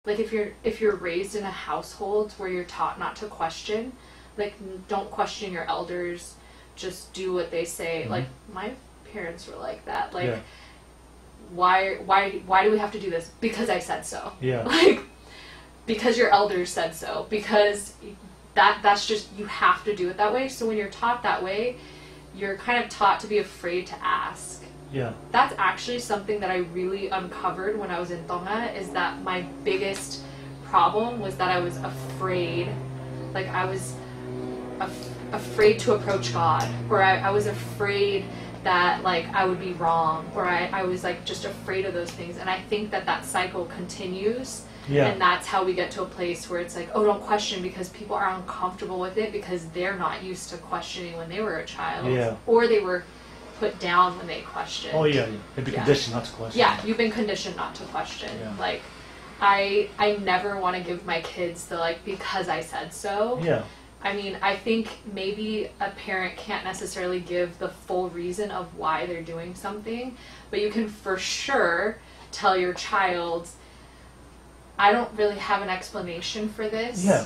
Like if you're raised in a household where you're taught not to question, like don't question your elders, just do what they say. Mm-hmm. Like my parents were like that. Like Yeah. why do we have to do this? Because I said so. Yeah. Like because your elders said so. Because that's just, you have to do it that way. So when you're taught that way, you're kind of taught to be afraid to ask. Yeah. That's actually something that I really uncovered when I was in Tonga, is that my biggest problem was that I was afraid. Like I was afraid to approach God, or I was afraid that like I would be wrong, or I was like just afraid of those things. And I think that cycle continues. Yeah. And that's how we get to a place where it's like, oh, don't question, because people are uncomfortable with it because they're not used to questioning when they were a child. Yeah. Or they were put down when they questioned. Oh yeah, they'd be conditioned not to question. Yeah, you've been conditioned not to question. Yeah. Like, I never want to give my kids the like, because I said so. Yeah. I mean, I think maybe a parent can't necessarily give the full reason of why they're doing something, but you can for sure tell your child, I don't really have an explanation for this. Yeah.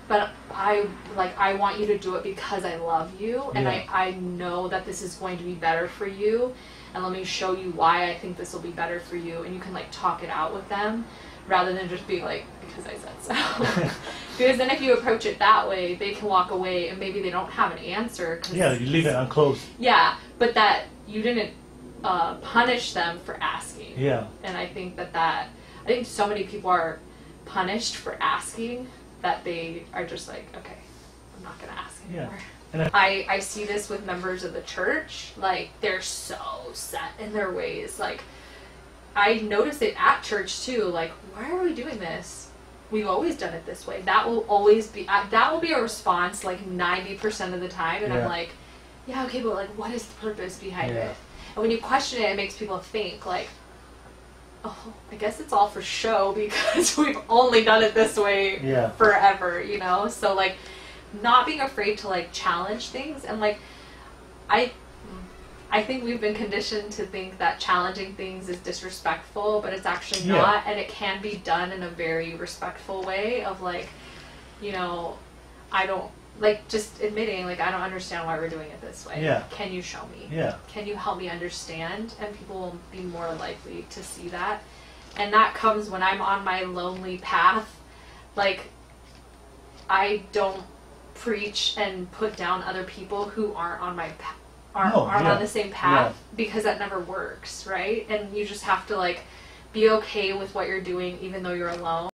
But I want you to do it because I love you, and Yeah. I know that this is going to be better for you, and let me show you why I think this will be better for you, and you can like talk it out with them, rather than just be like, because I said so. Because then if you approach it that way, they can walk away and maybe they don't have an answer. Yeah, you leave it unclosed. Yeah, but that you didn't punish them for asking. Yeah. And I think I think so many people are punished for asking that they are just like, okay, I'm not going to ask anymore. Yeah. And I see this with members of the church. Like, they're so set in their ways. Like, I notice it at church too. Like, why are we doing this? We've always done it this way. That will always be, that will be a response like 90% of the time. And Yeah. I'm like, yeah, okay, but like, what is the purpose behind Yeah. it? And when you question it, it makes people think like, oh, I guess it's all for show because we've only done it this way Yeah. forever, you know? So, like, not being afraid to, like, challenge things. And, like, I think we've been conditioned to think that challenging things is disrespectful, but it's actually Yeah. not. And it can be done in a very respectful way of, like, you know, I don't, like, just admitting, like, I don't understand why we're doing it this way. Yeah. Can you show me? Yeah. Can you help me understand? And people will be more likely to see that. And that comes when I'm on my lonely path. Like, I don't preach and put down other people who aren't on my aren't yeah. on the same path, because that never works, right? And you just have to like be okay with what you're doing even though you're alone.